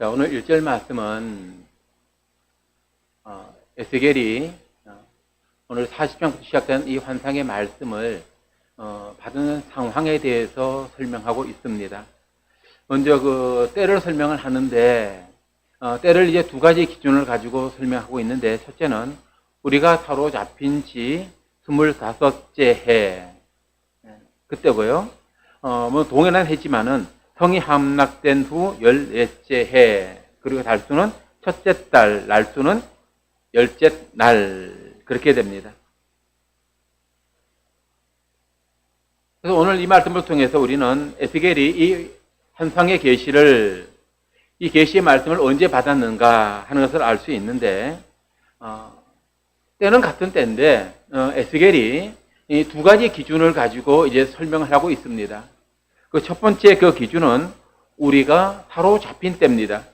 자, 오늘 1절 말씀은 에스겔이 오늘 40장부터 시작된 이 환상의 말씀을 받은 상황에 대해서 설명하고 있습니다. 먼저 그 때를 설명을 하는데 때를 이제 두 가지 기준을 가지고 설명하고 있는데, 첫째는 우리가 사로잡힌 지 25째 해 그때고요. 뭐 동일한 해지만은 성이 함락된 후 14째 해, 그리고 달수는 첫째 달, 날수는 10째 날, 그렇게 됩니다. 그래서 오늘 이 말씀을 통해서 우리는 에스겔이 이 환상의 계시를, 이 계시의 말씀을 언제 받았는가 하는 것을 알 수 있는데, 때는 같은 때인데 에스겔이 이 두 가지 기준을 가지고 이제 설명을 하고 있습니다. 그 첫 번째 그 기준은 우리가 사로잡힌 때입니다.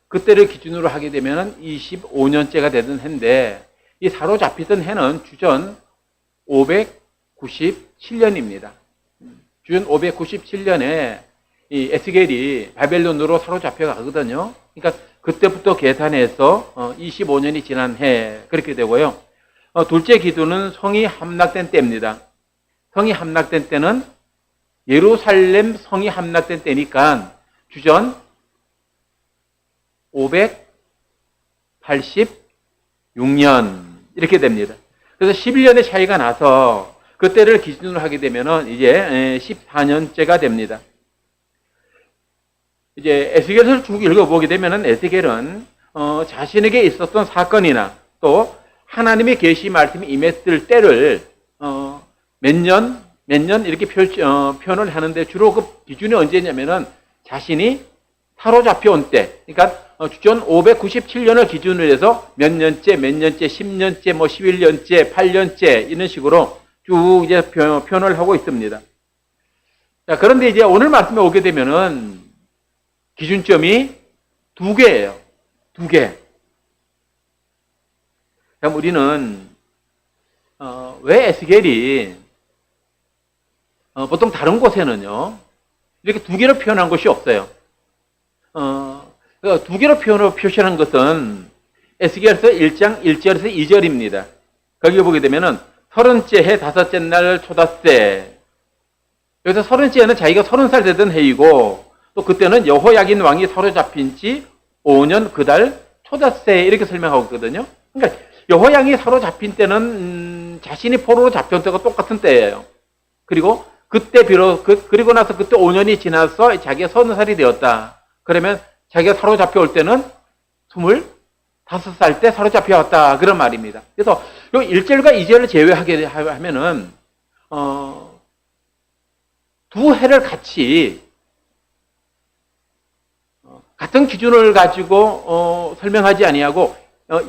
그때를 기준으로 하게 되면 25년째가 되던 해인데, 이 사로잡히던 해는 주전 597년입니다. 주전 597년에 이 에스겔이 바벨론으로 사로잡혀 가거든요. 그러니까 그때부터 계산해서 25년이 지난 해, 그렇게 되고요. 둘째 기준은 성이 함락된 때입니다. 성이 함락된 때는 예루살렘 성이 함락된 때니까 주전 586년 이렇게 됩니다. 그래서 11년의 차이가 나서 그때를 기준으로 하게 되면 이제 14년째가 됩니다. 이제 에스겔을 쭉 읽어보게 되면 에스겔은 자신에게 있었던 사건이나 또 하나님의 계시 말씀이 임했을 때를 몇 년 이렇게 표현을 하는데, 주로 그 기준이 언제냐면은 자신이 사로잡혀 온 때, 그러니까 주전 597년을 기준으로 해서 몇 년째, 10년째, 뭐 11년째, 8년째 이런 식으로 쭉 이제 표현을 하고 있습니다. 자, 그런데 이제 오늘 말씀에 오게 되면은 기준점이 두 개예요. 두 개. 그럼 우리는 왜 에스겔이 보통 다른 곳에는요 이렇게 두 개로 표현한 것이 없어요. 두 개로 표시한 것은 에스겔서 1장 1절에서 2절입니다. 거기 보게 되면은 30째 해 5째 날 초닷새. 여기서 30째 해는 자기가 30살 되던 해이고, 또 그때는 여호야긴 왕이 사로잡힌 지 5년 그 달 초닷새, 이렇게 설명하고 있거든요. 그러니까 여호야긴이 사로잡힌 때는 자신이 포로로 잡혀온 때가 똑같은 때예요. 그리고 그때 그리고 나서 그때 5년이 지나서 자기가 30살이 되었다. 그러면 자기가 사로잡혀 올 때는 25살 때 사로잡혀 왔다, 그런 말입니다. 그래서 이 1절과 2절을 제외하게 하면은 두 해를 같이 같은 기준을 가지고 설명하지 아니하고,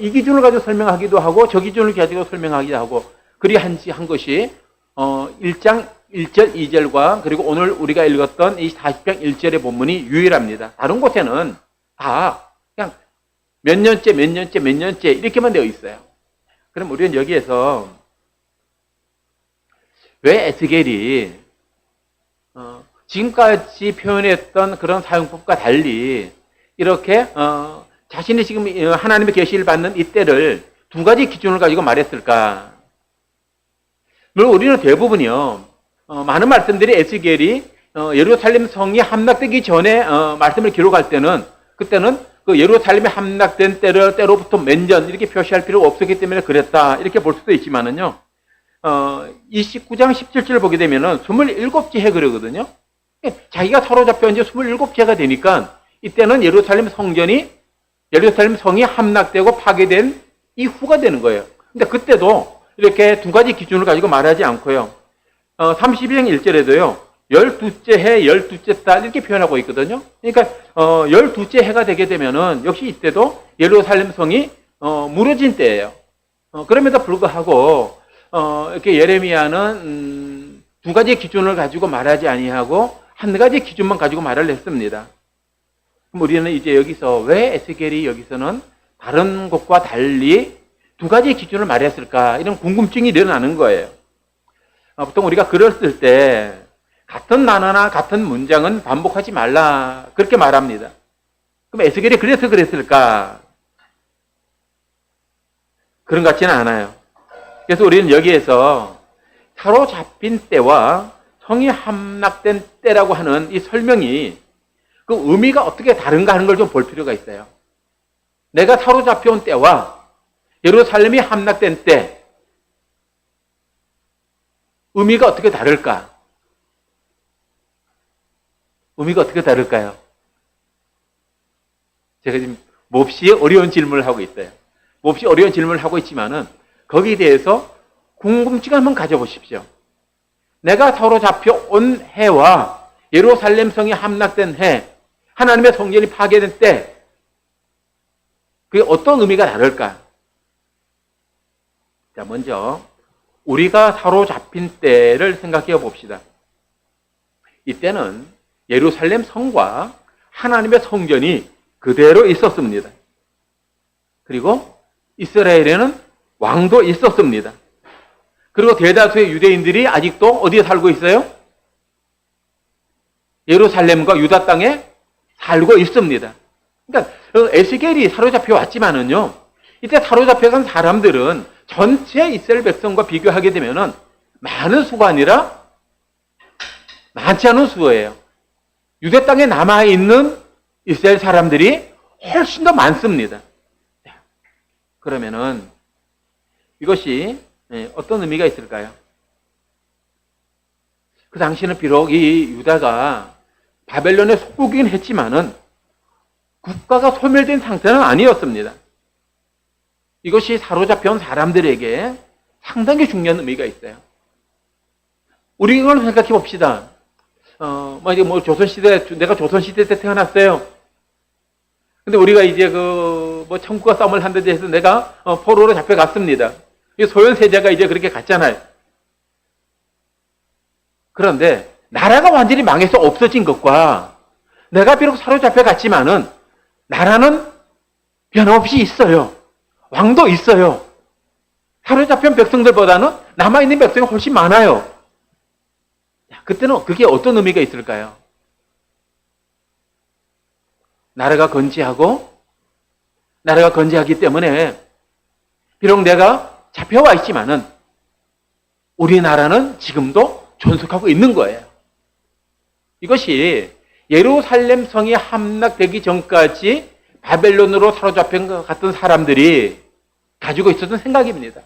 이 기준을 가지고 설명하기도 하고 저 기준을 가지고 설명하기도 하고, 그리 한 것이 1장 1절 2절과 그리고 오늘 우리가 읽었던 이 40장 1절의 본문이 유일합니다. 다른 곳에는 다 그냥 몇 년째 이렇게만 되어 있어요. 그럼 우리는 여기에서 왜 에스겔이 지금까지 표현했던 그런 사용법과 달리 이렇게 자신이 지금 하나님의 계시를 받는 이때를 두 가지 기준을 가지고 말했을까? 물론 우리는 대부분이요, 많은 말씀들이 에스겔이 예루살렘 성이 함락되기 전에 말씀을 기록할 때는, 그때는 그 예루살렘이 함락된 때로부터 몇 년 이렇게 표시할 필요가 없었기 때문에 그랬다, 이렇게 볼 수도 있지만은요, 29장 17절 보게 되면은 27째 해 그러거든요. 자기가 사로잡혀 이제 27째가 되니까 이때는 예루살렘 성이 함락되고 파괴된 이후가 되는 거예요. 근데 그때도 이렇게 두 가지 기준을 가지고 말하지 않고요, 32장 1절에도요 12째 해 12째 달 이렇게 표현하고 있거든요. 그러니까 12째 해가 되게 되면은 역시 이때도 예루살렘 성이 무너진 때예요. 그럼에도 불구하고 이렇게 예레미야는 두 가지 기준을 가지고 말하지 아니하고 한 가지 기준만 가지고 말을 했습니다. 그럼 우리는 이제 여기서 왜 에스겔이 여기서는 다른 곳과 달리 두 가지 기준을 말했을까, 이런 궁금증이 일어나는 거예요. 보통 우리가 글을 쓸 때 같은 단어나 같은 문장은 반복하지 말라, 그렇게 말합니다. 그럼 에스겔이 그래서 그랬을까? 그런 것 같지는 않아요. 그래서 우리는 여기에서 사로잡힌 때와 성이 함락된 때라고 하는 이 설명이 그 의미가 어떻게 다른가 하는 걸 좀 볼 필요가 있어요. 내가 사로잡혀온 때와 예루살렘이 함락된 때 의미가 어떻게 다를까? 의미가 어떻게 다를까요? 제가 지금 몹시 어려운 질문을 하고 있어요. 몹시 어려운 질문을 하고 있지만은 거기에 대해서 궁금증을 한번 가져보십시오. 내가 사로잡혀 온 해와 예루살렘 성이 함락된 해, 하나님의 성전이 파괴된 때, 그게 어떤 의미가 다를까? 자, 먼저 우리가 사로잡힌 때를 생각해 봅시다. 이때는 예루살렘 성과 하나님의 성전이 그대로 있었습니다. 그리고 이스라엘에는 왕도 있었습니다. 그리고 대다수의 유대인들이 아직도 어디에 살고 있어요? 예루살렘과 유다 땅에 살고 있습니다. 그러니까 에스겔이 사로잡혀 왔지만은요, 이때 사로잡혀간 사람들은 전체 이스라엘 백성과 비교하게 되면은 많은 수가 아니라 많지 않은 수예요. 유대 땅에 남아있는 이스라엘 사람들이 훨씬 더 많습니다. 그러면은 이것이 어떤 의미가 있을까요? 그 당시에는 비록 이 유다가 바벨론에 속국이긴 했지만은 국가가 소멸된 상태는 아니었습니다. 이것이 사로잡혀온 사람들에게 상당히 중요한 의미가 있어요. 우리 이걸 생각해 봅시다. 조선시대, 내가 조선시대 때 태어났어요. 근데 우리가 이제 청구가 싸움을 한다고 해서 내가 포로로 잡혀갔습니다. 소련 세자가 이제 그렇게 갔잖아요. 그런데 나라가 완전히 망해서 없어진 것과 내가 비록 사로잡혀 갔지만은 나라는 변함없이 있어요. 왕도 있어요. 사로잡힌 백성들보다는 남아있는 백성이 훨씬 많아요. 그때는 그게 어떤 의미가 있을까요? 나라가 건재하기 때문에 비록 내가 잡혀와 있지만은 우리나라는 지금도 존속하고 있는 거예요. 이것이 예루살렘 성이 함락되기 전까지 바벨론으로 사로잡힌 것 같은 사람들이 가지고 있었던 생각입니다.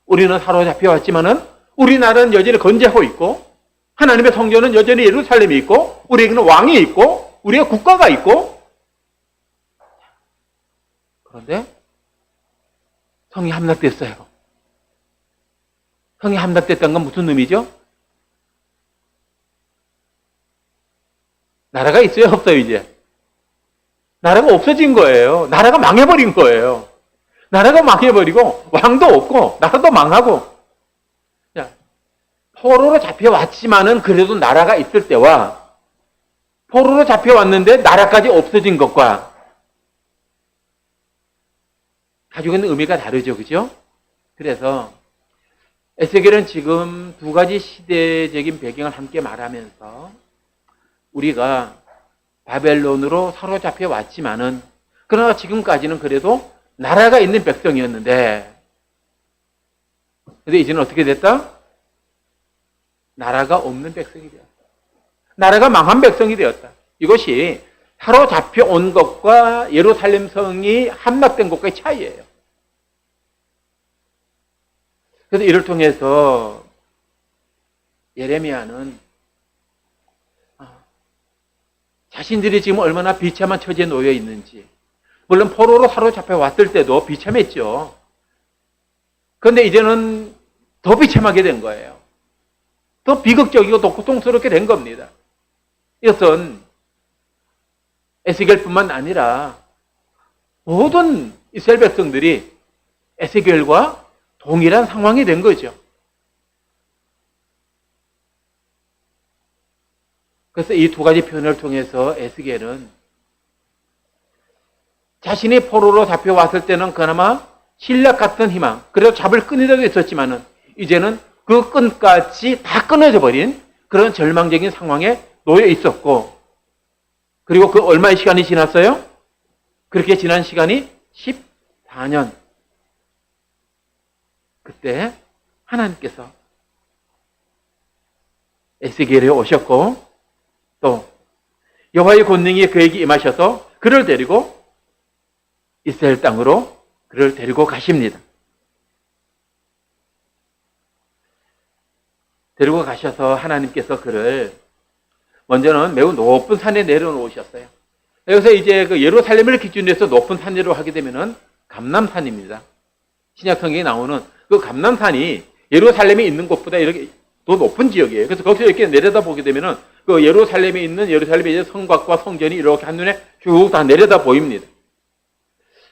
우리는 사로잡혀 왔지만은 우리나라는 여전히 건재하고 있고 하나님의 성전은 여전히 예루살렘이 있고 우리에게는 왕이 있고 우리의 국가가 있고, 그런데 성이 함락됐어요. 성이 함락됐다는 건 무슨 의미죠? 나라가 있어요, 없어요, 이제? 나라가 없어진 거예요. 나라가 망해버린 거예요. 나라가 망해버리고 왕도 없고 나라도 망하고. 포로로 잡혀왔지만은 그래도 나라가 있을 때와 포로로 잡혀왔는데 나라까지 없어진 것과 가지고 있는 의미가 다르죠, 그죠? 그래서 에스겔은 지금 두 가지 시대적인 배경을 함께 말하면서 우리가 바벨론으로 사로잡혀 왔지만은 그러나 지금까지는 그래도 나라가 있는 백성이었는데, 근데 이제는 어떻게 됐다? 나라가 없는 백성이 되었다. 나라가 망한 백성이 되었다. 이것이 사로잡혀 온 것과 예루살렘 성이 함락된 것과의 차이예요. 그래서 이를 통해서 예레미야는 자신들이 지금 얼마나 비참한 처지에 놓여 있는지, 물론 포로로 사로잡혀 왔을 때도 비참했죠. 그런데 이제는 더 비참하게 된 거예요. 더 비극적이고 더 고통스럽게 된 겁니다. 이것은 에스겔뿐만 아니라 모든 이스라엘 백성들이 에스겔과 동일한 상황이 된 거죠. 그래서 이 두 가지 표현을 통해서 에스겔은 자신이 포로로 잡혀왔을 때는 그나마 신락 같은 희망, 그래도 잡을 끈이라도 있었지만은 이제는 그 끈까지 다 끊어져 버린 그런 절망적인 상황에 놓여 있었고, 그리고 그 얼마의 시간이 지났어요? 그렇게 지난 시간이 14년. 그때 하나님께서 에스겔에 오셨고 또 여호와의 권능이 그에게 임하셔서 그를 데리고 이스라엘 땅으로 그를 데리고 가십니다. 데리고 가셔서 하나님께서 그를 먼저는 매우 높은 산에 내려놓으셨어요. 여기서 이제 그 예루살렘을 기준으로 해서 높은 산이라고 하게 되면은 감람산입니다. 신약 성경에 나오는 그 감람산이 예루살렘에 있는 곳보다 이렇게 더 높은 지역이에요. 그래서 거기서 이렇게 내려다 보게 되면은 그 예루살렘에 있는 예루살렘의 이제 성곽과 성전이 이렇게 한눈에 쭉 다 내려다 보입니다.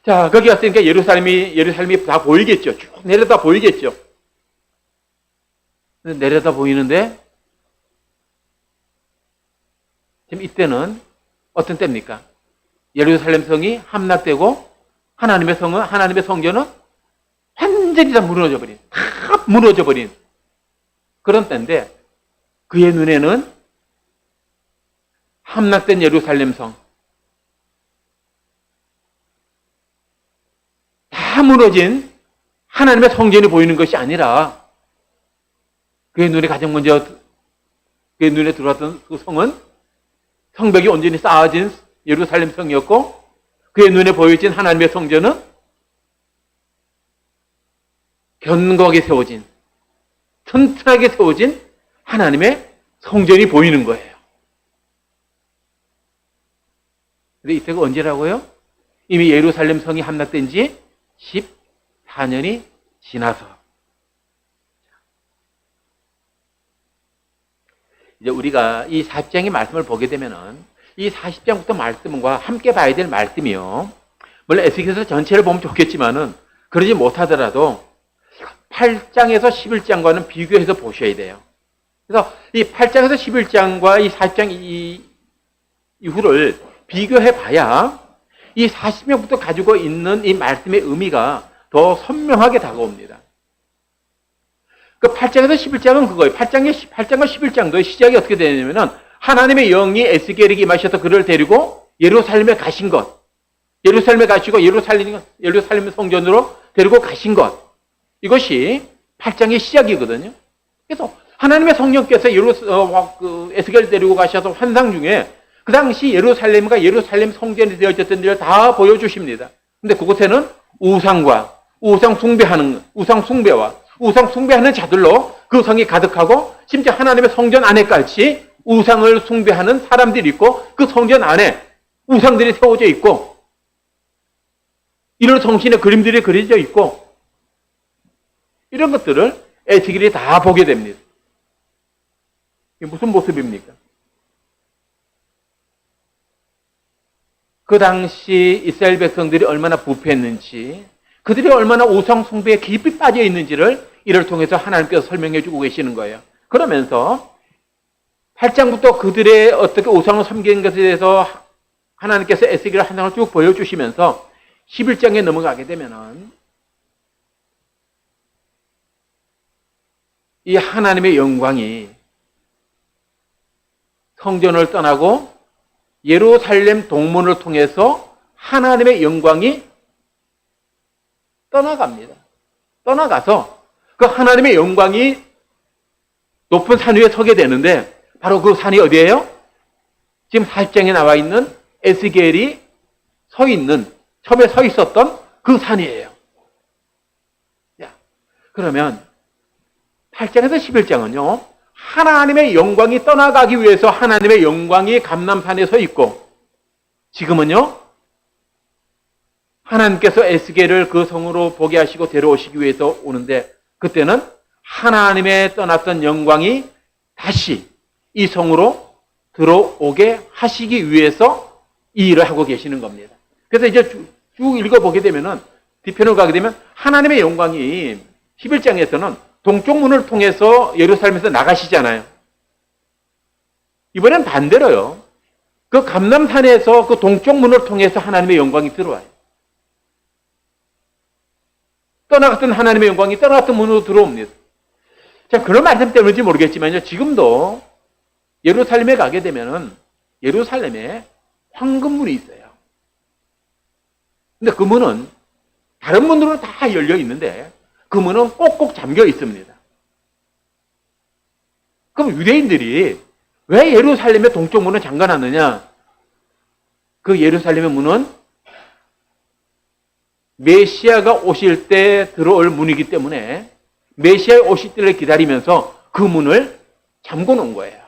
자, 거기 갔으니까 예루살렘이 다 보이겠죠. 쭉 내려다 보이겠죠. 내려다 보이는데 지금 이때는 어떤 때입니까? 예루살렘 성이 함락되고 하나님의 성전은 완전히 다 무너져 버린 그런 때인데 그의 눈에는 함락된 예루살렘 성 다 무너진 하나님의 성전이 보이는 것이 아니라 그의 눈에 가장 먼저 그의 눈에 들어왔던 그 성은 성벽이 온전히 쌓아진 예루살렘 성이었고 그의 눈에 보여진 하나님의 성전은 견고하게 세워진 튼튼하게 세워진 하나님의 성전이 보이는 거예요. 근데 이때가 언제라고요? 이미 예루살렘 성이 함락된 지 14년이 지나서 이제 우리가 이 40장의 말씀을 보게 되면은 이 40장부터 말씀과 함께 봐야 될 말씀이요. 물론 에스겔서 전체를 보면 좋겠지만은 그러지 못하더라도 8장에서 11장과는 비교해서 보셔야 돼요. 그래서 이 8장에서 11장과 이 40장 이후를 비교해 봐야 이 40장부터 가지고 있는 이 말씀의 의미가 더 선명하게 다가옵니다. 그 8장에서 11장은 그거예요. 8장과 11장도 시작이 어떻게 되냐면은 하나님의 영이 에스겔에게 임하셔서 그를 데리고 예루살렘에 가신 것. 예루살렘에 가시고 예루살렘 성전으로 데리고 가신 것. 이것이 8장의 시작이거든요. 그래서 하나님의 성령께서 에스겔을 데리고 가셔서 환상 중에 그 당시 예루살렘과 예루살렘 성전이 되어졌던 일을 다 보여주십니다. 근데 그곳에는 우상 숭배하는 자들로 그 성이 가득하고 심지어 하나님의 성전 안에까지 우상을 숭배하는 사람들이 있고 그 성전 안에 우상들이 세워져 있고 이런 정신의 그림들이 그려져 있고 이런 것들을 에스겔이 다 보게 됩니다. 이게 무슨 모습입니까? 그 당시 이스라엘 백성들이 얼마나 부패했는지 그들이 얼마나 우상 숭배에 깊이 빠져 있는지를 이를 통해서 하나님께서 설명해 주고 계시는 거예요. 그러면서 8장부터 그들의 어떻게 우상을 섬기는 것에 대해서 하나님께서 에스겔 환상을 쭉 보여주시면서 11장에 넘어가게 되면은 이 하나님의 영광이 성전을 떠나고 예루살렘 동문을 통해서 하나님의 영광이 떠나갑니다. 떠나가서 그 하나님의 영광이 높은 산 위에 서게 되는데 바로 그 산이 어디예요? 지금 40장에 나와 있는 에스겔이 처음에 서 있었던 그 산이에요. 자, 그러면 8장에서 11장은요. 하나님의 영광이 떠나가기 위해서 하나님의 영광이 감람산에 서 있고 지금은요. 하나님께서 에스겔을 그 성으로 보게 하시고 데려오시기 위해서 오는데 그때는 하나님의 떠났던 영광이 다시 이 성으로 들어오게 하시기 위해서 이 일을 하고 계시는 겁니다. 그래서 이제 쭉 읽어보게 되면은 뒤편을 가게 되면 하나님의 영광이 11장에서는 동쪽 문을 통해서 예루살렘에서 나가시잖아요. 이번엔 반대로요. 그 감람산에서 그 동쪽 문을 통해서 하나님의 영광이 들어와요. 떠나갔던 하나님의 영광이 떠나갔던 문으로 들어옵니다. 자, 그런 말씀 때문인지 모르겠지만요. 지금도 예루살렘에 가게 되면은 예루살렘에 황금문이 있어요. 근데 그 문은 다른 문으로는 다 열려 있는데 그 문은 꼭꼭 잠겨 있습니다. 그럼 유대인들이 왜 예루살렘의 동쪽 문을 잠가놨느냐? 그 예루살렘의 문은 메시아가 오실 때 들어올 문이기 때문에 메시아의 오실 때를 기다리면서 그 문을 잠궈 놓은 거예요.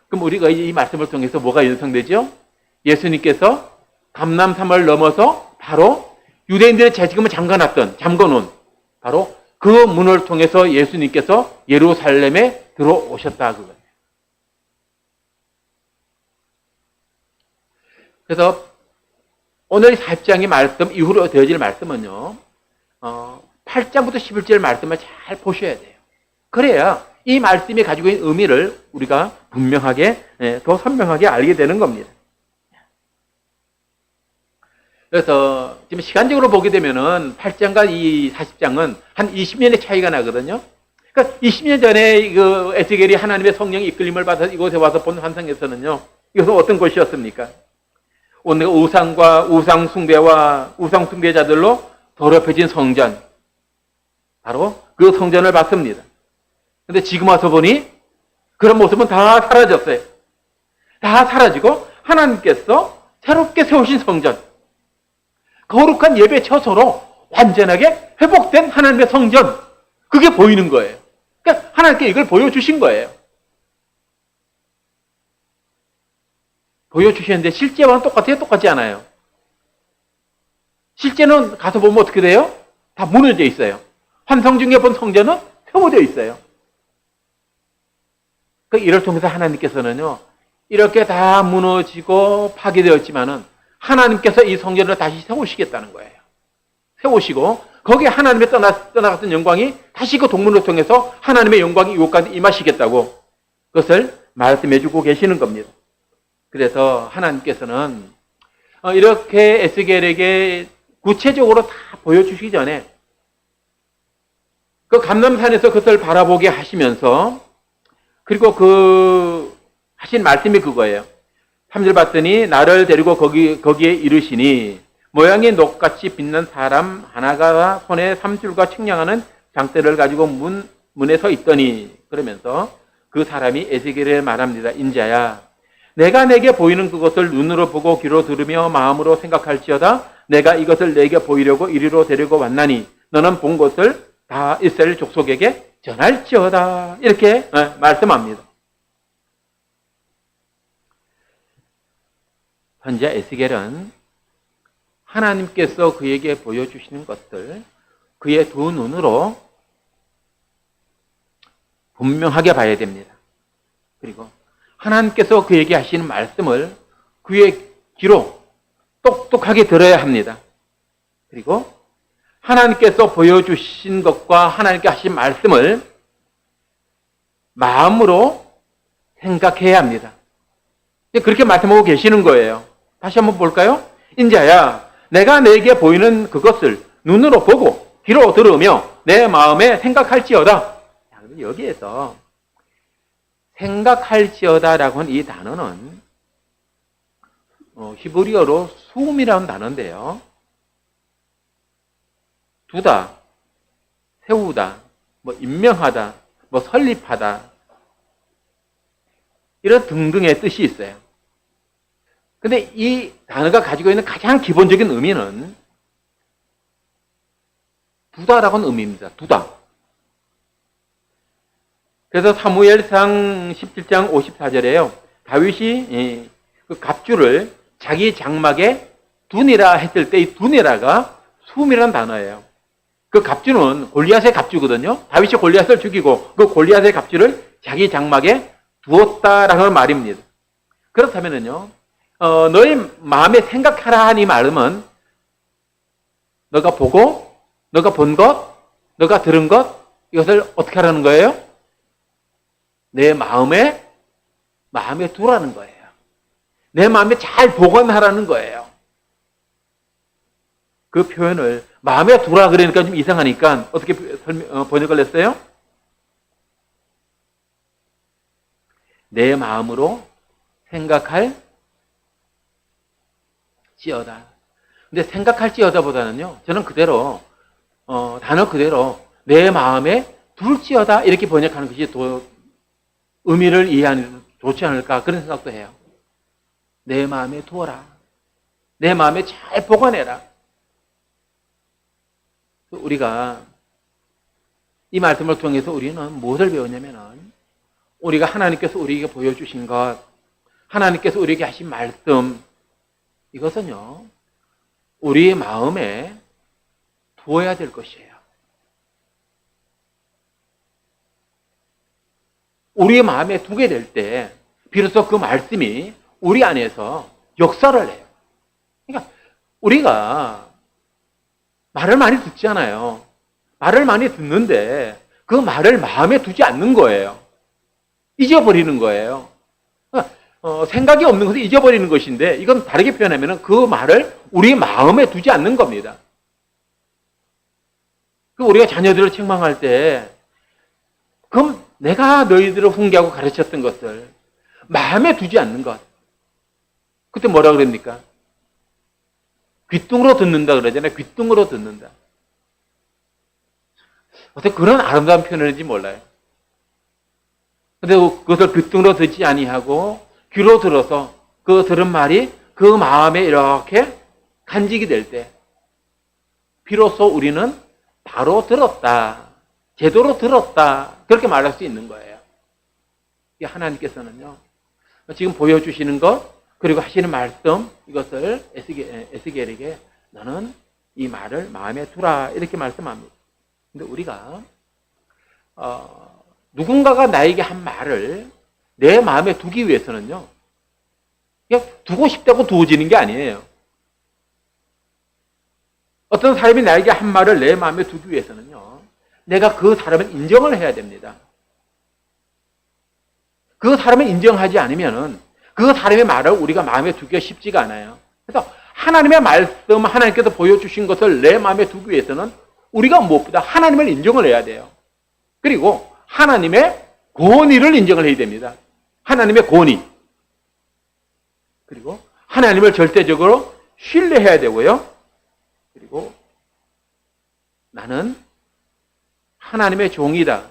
그럼 우리가 이제 이 말씀을 통해서 뭐가 연상되죠? 예수님께서 감람산을 넘어서 바로 유대인들의 지금은 잠궈놓은 바로 그 문을 통해서 예수님께서 예루살렘에 들어오셨다 그거예요. 그래서 오늘 4장의 말씀 이후로 되어질 말씀은요. 8장부터 11절 말씀을 잘 보셔야 돼요. 그래야 이 말씀이 가지고 있는 의미를 우리가 분명하게 더 선명하게 알게 되는 겁니다. 그래서 지금 시간적으로 보게 되면은 8장과 이 40장은 한 20년의 차이가 나거든요. 그러니까 20년 전에 그 에스겔이 하나님의 성령의 이끌림을 받아서 이곳에 와서 본 환상에서는요. 이것은 어떤 것이었습니까? 오늘 우상과 우상 숭배와 우상 숭배자들로 더럽혀진 성전, 바로 그 성전을 봤습니다. 근데 지금 와서 보니 그런 모습은 다 사라졌어요. 다 사라지고 하나님께서 새롭게 세우신 성전, 거룩한 예배 처소로 완전하게 회복된 하나님의 성전, 그게 보이는 거예요. 그러니까 하나님께 이걸 보여주신 거예요. 보여주셨는데 실제와는 똑같아요? 똑같지 않아요? 실제는 가서 보면 어떻게 돼요? 다 무너져 있어요. 환상 중에 본 성전은 세워져 있어요. 이를 통해서 하나님께서는요, 이렇게 다 무너지고 파괴되었지만은 하나님께서 이 성전을 다시 세우시겠다는 거예요. 세우시고 거기에 하나님의 떠나갔던 영광이 다시 그 동문을 통해서 하나님의 영광이 이곳까지 임하시겠다고 그것을 말씀해주고 계시는 겁니다. 그래서 하나님께서는 이렇게 에스겔에게 구체적으로 다 보여주시기 전에 그 감람산에서 그것을 바라보게 하시면서 그리고 그 하신 말씀이 그거예요. 3절 봤더니 나를 데리고 거기에 이르시니 모양이 녹같이 빛난 사람 하나가 손에 3줄과 측량하는 장대를 가지고 문에 서 있더니 그러면서 그 사람이 에스겔에 말합니다. 인자야, 내가 내게 보이는 그것을 눈으로 보고 귀로 들으며 마음으로 생각할지어다. 내가 이것을 내게 보이려고 이리로 데리고 왔나니 너는 본 것을 다 이스라엘 족속에게 전할지어다. 이렇게 말씀합니다. 현재 에스겔은 하나님께서 그에게 보여주시는 것들 그의 두 눈으로 분명하게 봐야 됩니다. 그리고 하나님께서 그에게 하시는 말씀을 그의 귀로 똑똑하게 들어야 합니다. 그리고 하나님께서 보여주신 것과 하나님께 하신 말씀을 마음으로 생각해야 합니다. 그렇게 말씀하고 계시는 거예요. 다시 한번 볼까요? 인자야, 내가 내게 보이는 그것을 눈으로 보고 귀로 들으며 내 마음에 생각할지어다. 여기에서 생각할지어다라고 하는 이 단어는 히브리어로 수음이라는 단어인데요. 두다, 세우다, 임명하다, 설립하다 이런 등등의 뜻이 있어요. 근데 이 단어가 가지고 있는 가장 기본적인 의미는 두다라고 하는 의미입니다. 두다. 그래서 사무엘상 17장 54절에요. 다윗이 그 갑주를 자기 장막에 두니라 했을 때 이 두니라가 수음이라는 단어예요. 그 갑주는 골리앗의 갑주거든요. 다윗이 골리앗을 죽이고 그 골리앗의 갑주를 자기 장막에 두었다라는 말입니다. 그렇다면은요, 너의 마음에 생각하라 하는 이 말은 너가 보고, 너가 본 것, 너가 들은 것, 이것을 어떻게 하라는 거예요? 내 마음에 두라는 거예요. 내 마음에 잘 보관하라는 거예요. 그 표현을 마음에 두라 그러니까 좀 이상하니까 어떻게 번역을 했어요? 내 마음으로 생각할 지어다. 근데 생각할지어다보다는요, 저는 그대로 단어 그대로 내 마음에 둘지어다 이렇게 번역하는 것이 더 의미를 이해하는 데 좋지 않을까 그런 생각도 해요. 내 마음에 두어라. 내 마음에 잘 보관해라. 우리가 이 말씀을 통해서 우리는 무엇을 배우냐면은 우리가 하나님께서 우리에게 보여주신 것, 하나님께서 우리에게 하신 말씀, 이것은요, 우리의 마음에 두어야 될 것이에요. 우리의 마음에 두게 될 때, 비로소 그 말씀이 우리 안에서 역사를 해요. 그러니까, 우리가 말을 많이 듣잖아요. 말을 많이 듣는데, 그 말을 마음에 두지 않는 거예요. 잊어버리는 거예요. 생각이 없는 것을 잊어버리는 것인데, 이건 다르게 표현하면 그 말을 우리 마음에 두지 않는 겁니다. 우리가 자녀들을 책망할 때, 그럼 내가 너희들을 훈계하고 가르쳤던 것을 마음에 두지 않는 것. 그때 뭐라 그럽니까? 귓등으로 듣는다 그러잖아요. 귓등으로 듣는다. 어떻게 그런 아름다운 표현인지 몰라요. 근데 그것을 귓등으로 듣지 아니하고 귀로 들어서 그 들은 말이 그 마음에 이렇게 간직이 될 때 비로소 우리는 바로 들었다. 제대로 들었다. 그렇게 말할 수 있는 거예요. 하나님께서는요. 지금 보여주시는 것 그리고 하시는 말씀 이것을 에스겔에게 너는 이 말을 마음에 두라 이렇게 말씀합니다. 근데 우리가 누군가가 나에게 한 말을 내 마음에 두기 위해서는요. 그냥 두고 싶다고 두어지는 게 아니에요. 어떤 사람이 나에게 한 말을 내 마음에 두기 위해서는요. 내가 그 사람을 인정을 해야 됩니다. 그 사람을 인정하지 않으면은 그 사람의 말을 우리가 마음에 두기가 쉽지가 않아요. 그래서 하나님의 말씀, 하나님께서 보여주신 것을 내 마음에 두기 위해서는 우리가 무엇보다 하나님을 인정을 해야 돼요. 그리고 하나님의 권위를 인정을 해야 됩니다. 하나님의 권위. 그리고 하나님을 절대적으로 신뢰해야 되고요. 그리고 나는 하나님의 종이다.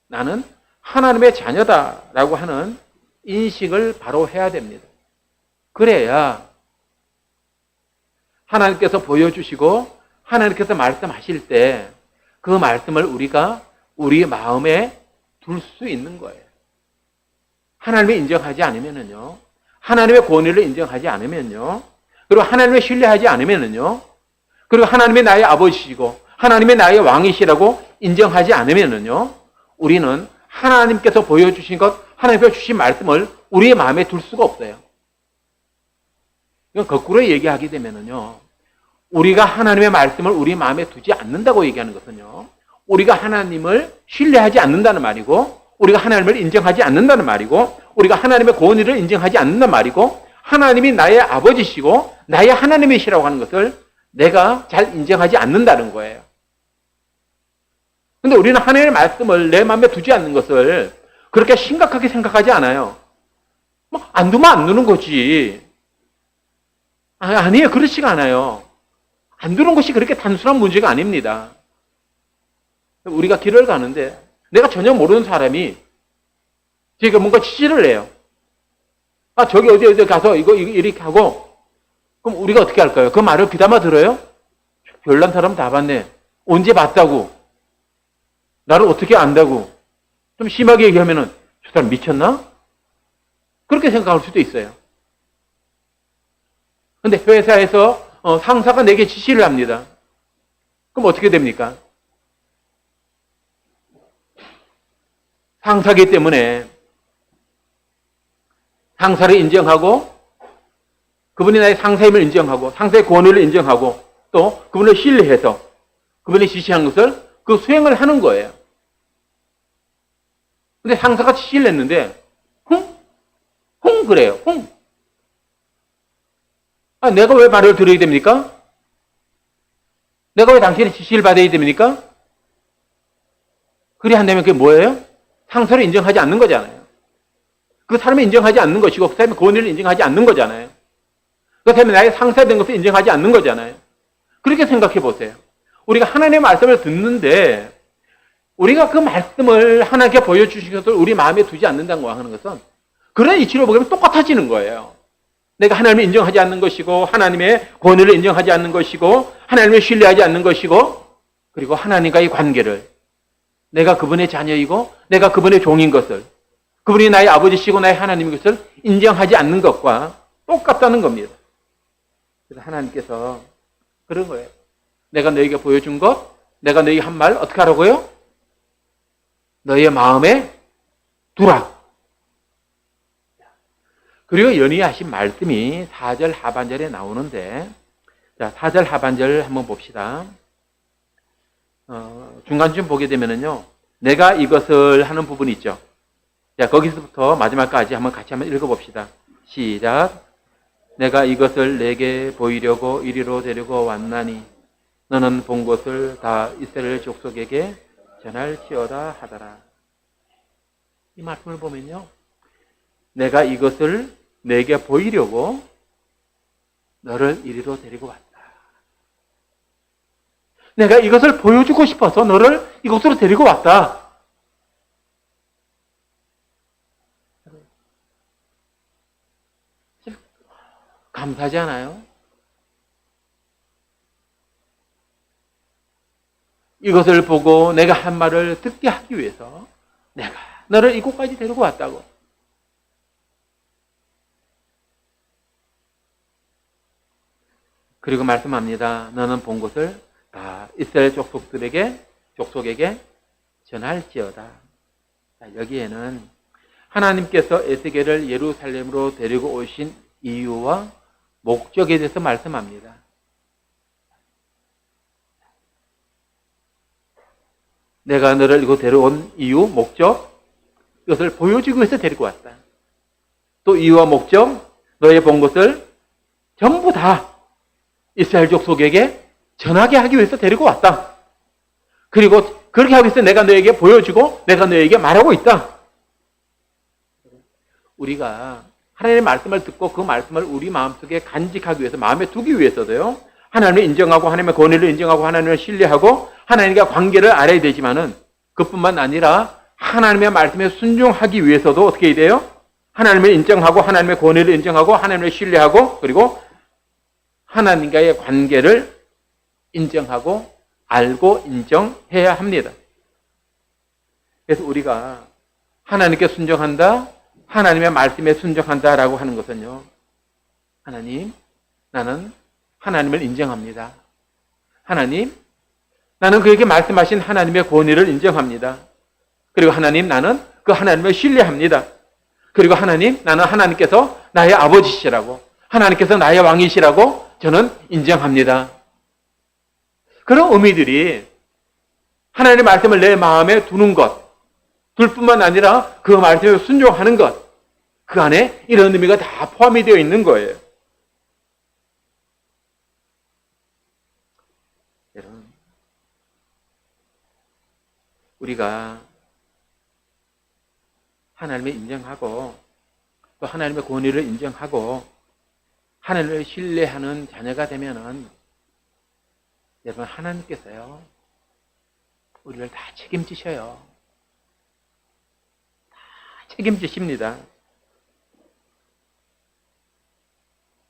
나는 하나님의 자녀다라고 하는 인식을 바로 해야 됩니다. 그래야 하나님께서 보여주시고 하나님께서 말씀하실 때 그 말씀을 우리가 우리 마음에 둘 수 있는 거예요. 하나님을 인정하지 않으면요. 하나님의 권위를 인정하지 않으면요. 그리고 하나님을 신뢰하지 않으면요. 그리고 하나님의 나의 아버지시고 하나님의 나의 왕이시라고 인정하지 않으면요. 우리는 하나님께서 보여주신 것, 하나님께서 주신 말씀을 우리의 마음에 둘 수가 없어요. 이건 거꾸로 얘기하게 되면요. 우리가 하나님의 말씀을 우리 마음에 두지 않는다고 얘기하는 것은요. 우리가 하나님을 신뢰하지 않는다는 말이고 우리가 하나님을 인정하지 않는다는 말이고 우리가 하나님의 권위를 인정하지 않는다는 말이고 하나님이 나의 아버지시고 나의 하나님이시라고 하는 것을 내가 잘 인정하지 않는다는 거예요. 근데 우리는 하나님의 말씀을 내 마음에 두지 않는 것을 그렇게 심각하게 생각하지 않아요. 뭐 안 두면 안 두는 거지. 아니에요. 그렇지가 않아요. 안 두는 것이 그렇게 단순한 문제가 아닙니다. 우리가 길을 가는데 내가 전혀 모르는 사람이 제가 뭔가 지시를 해요. 저기 어디 가서 이거 이렇게 하고 그럼 우리가 어떻게 할까요? 그 말을 귀담아 들어요? 별난 사람 다 봤네. 언제 봤다고? 나를 어떻게 안다고? 좀 심하게 얘기하면은 저 사람 미쳤나? 그렇게 생각할 수도 있어요. 근데 회사에서 상사가 내게 지시를 합니다. 그럼 어떻게 됩니까? 상사기 때문에 상사를 인정하고 그분이 나의 상사임을 인정하고 상사의 권위를 인정하고 또 그분을 신뢰해서 그분이 지시한 것을 그 수행을 하는 거예요. 근데 상사가 지시를 했는데 흥 그래요. 내가 왜 말을 들어야 됩니까? 내가 왜 당신의 지시를 받아야 됩니까? 그리 한다면 그게 뭐예요? 상사를 인정하지 않는 거잖아요. 그 사람을 인정하지 않는 것이고 그 사람의 권위를 인정하지 않는 거잖아요. 그것 때문에 나의 상쇄된 것을 인정하지 않는 거잖아요. 그렇게 생각해 보세요. 우리가 하나님의 말씀을 듣는데 우리가 그 말씀을 하나님께 보여주신 것을 우리 마음에 두지 않는다고 하는 것은 그런 이치로 보면 똑같아지는 거예요. 내가 하나님을 인정하지 않는 것이고 하나님의 권위를 인정하지 않는 것이고 하나님을 신뢰하지 않는 것이고 그리고 하나님과의 관계를 내가 그분의 자녀이고 내가 그분의 종인 것을 그분이 나의 아버지시고 나의 하나님인 것을 인정하지 않는 것과 똑같다는 겁니다. 그래서 하나님께서 그런 거예요. 내가 너에게 보여준 것, 내가 너에게 한 말 어떻게 하라고요? 너의 마음에 두라. 그리고 연이어 하신 말씀이 4절 하반절에 나오는데, 자, 4절 하반절 한번 봅시다. 중간쯤 보게 되면은요, 내가 이것을 하는 부분이 있죠. 자, 거기서부터 마지막까지 한번 같이 한번 읽어봅시다. 시작. 내가 이것을 내게 보이려고 이리로 데리고 왔나니, 너는 본 것을 다 이스라엘 족속에게 전할지어다 하더라. 이 말씀을 보면요, 내가 이것을 내게 보이려고 너를 이리로 데리고 왔다. 내가 이것을 보여주고 싶어서 너를 이곳으로 데리고 왔다. 감사하지 않아요? 이것을 보고 내가 한 말을 듣게 하기 위해서 내가 너를 이곳까지 데리고 왔다고. 그리고 말씀합니다. 너는 본 것을 다 이스라엘 족속에게 전할지어다. 여기에는 하나님께서 에스겔을 예루살렘으로 데리고 오신 이유와 목적에 대해서 말씀합니다. 내가 너를 이곳 데려온 이유, 목적, 이것을 보여주기 위해서 데리고 왔다. 또 이유와 목적, 너의 본 것을 전부 다 이스라엘 족속에게 전하게 하기 위해서 데리고 왔다. 그리고 그렇게 하기 위해서 내가 너에게 보여주고 내가 너에게 말하고 있다. 우리가 하나님의 말씀을 듣고 그 말씀을 우리 마음속에 간직하기 위해서, 마음에 두기 위해서도요, 하나님을 인정하고 하나님의 권위를 인정하고 하나님을 신뢰하고 하나님과 관계를 알아야 되지만은 그뿐만 아니라 하나님의 말씀에 순종하기 위해서도 어떻게 해야 돼요? 하나님을 인정하고 하나님의 권위를 인정하고 하나님을 신뢰하고 그리고 하나님과의 관계를 인정하고 알고 인정해야 합니다. 그래서 우리가 하나님께 순종한다, 하나님의 말씀에 순종한다라고 하는 것은요, 하나님, 나는 하나님을 인정합니다. 하나님, 나는 그에게 말씀하신 하나님의 권위를 인정합니다. 그리고 하나님, 나는 그 하나님을 신뢰합니다. 그리고 하나님, 나는 하나님께서 나의 아버지시라고, 하나님께서 나의 왕이시라고 저는 인정합니다. 그런 의미들이 하나님의 말씀을 내 마음에 두는 것, 둘 뿐만 아니라 그 말씀에 순종하는 것, 그 안에 이런 의미가 다 포함이 되어 있는 거예요. 여러분, 우리가 하나님을 인정하고 또 하나님의 권위를 인정하고 하나님을 신뢰하는 자녀가 되면은 여러분, 하나님께서요, 우리를 다 책임지셔요. 다 책임지십니다.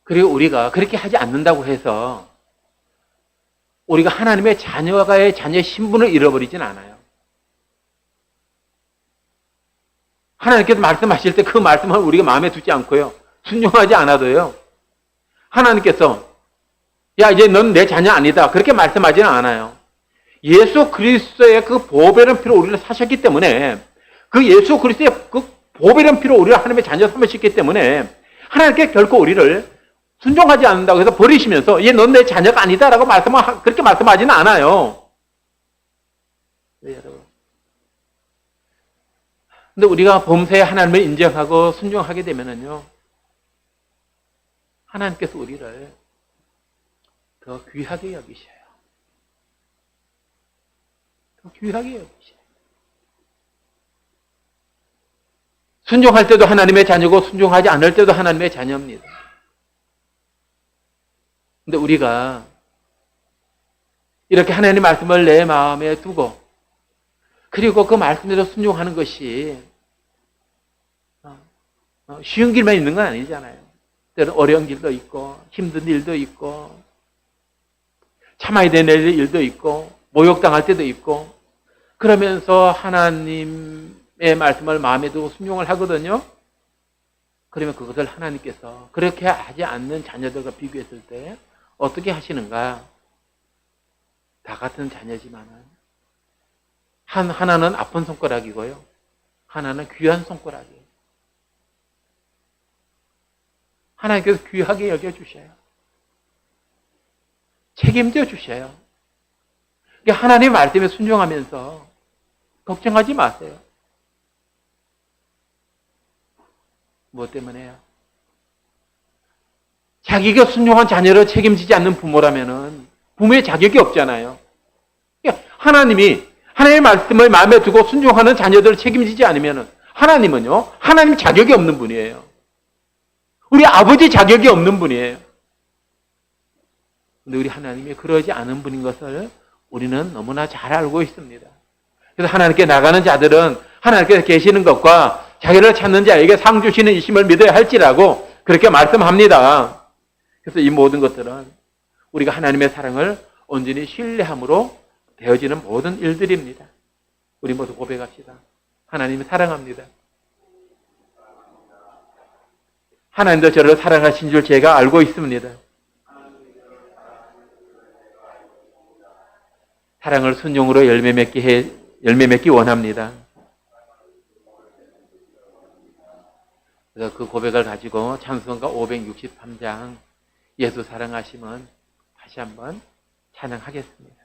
그리고 우리가 그렇게 하지 않는다고 해서 우리가 하나님의 자녀의 신분을 잃어버리진 않아요. 하나님께서 말씀하실 때 그 말씀을 우리가 마음에 두지 않고요, 순종하지 않아도요, 하나님께서 야, 이제 넌 내 자녀 아니다, 그렇게 말씀하지는 않아요. 예수 그리스도의 그 보배로운 피로 우리를 사셨기 때문에, 그 예수 그리스도의 그 보배로운 피로 우리를 하나님의 자녀 삼으셨기 때문에 하나님께 결코 우리를 순종하지 않는다고 해서 버리시면서 얘 넌 내 자녀가 아니다라고 그렇게 말씀하지는 않아요. 네, 여러분. 근데 우리가 범사에 하나님을 인정하고 순종하게 되면은요, 하나님께서 우리를 더 귀하게 여기셔요. 더 귀하게 여기셔요. 순종할 때도 하나님의 자녀고 순종하지 않을 때도 하나님의 자녀입니다. 근데 우리가 이렇게 하나님의 말씀을 내 마음에 두고 그리고 그 말씀대로 순종하는 것이 쉬운 길만 있는 건 아니잖아요. 때로 어려운 길도 있고 힘든 일도 있고 참아야 되는 일도 있고 모욕당할 때도 있고 그러면서 하나님의 말씀을 마음에 두고 순종을 하거든요. 그러면 그것을 하나님께서 그렇게 하지 않는 자녀들과 비교했을 때 어떻게 하시는가? 다 같은 자녀지만은 하나는 아픈 손가락이고요. 하나는 귀한 손가락이에요. 하나님께서 귀하게 여겨주셔요. 책임져 주셔요. 하나님의 말씀에 순종하면서 걱정하지 마세요. 무엇 때문에요? 자기가 순종한 자녀를 책임지지 않는 부모라면은 부모의 자격이 없잖아요. 하나님의 말씀을 마음에 두고 순종하는 자녀들을 책임지지 않으면은 하나님은요, 하나님 자격이 없는 분이에요. 우리 아버지 자격이 없는 분이에요. 근데 우리 하나님이 그러지 않은 분인 것을 우리는 너무나 잘 알고 있습니다. 그래서 하나님께 나가는 자들은 하나님께서 계시는 것과 자기를 찾는 자에게 상 주시는 이심을 믿어야 할지라고 그렇게 말씀합니다. 그래서 이 모든 것들은 우리가 하나님의 사랑을 온전히 신뢰함으로 되어지는 모든 일들입니다. 우리 모두 고백합시다. 하나님이 사랑합니다. 하나님도 저를 사랑하신 줄 제가 알고 있습니다. 사랑을 순종으로 열매 맺기 원합니다. 그래서 그 고백을 가지고 찬송가 563장 예수 사랑하심은 다시 한번 찬양하겠습니다.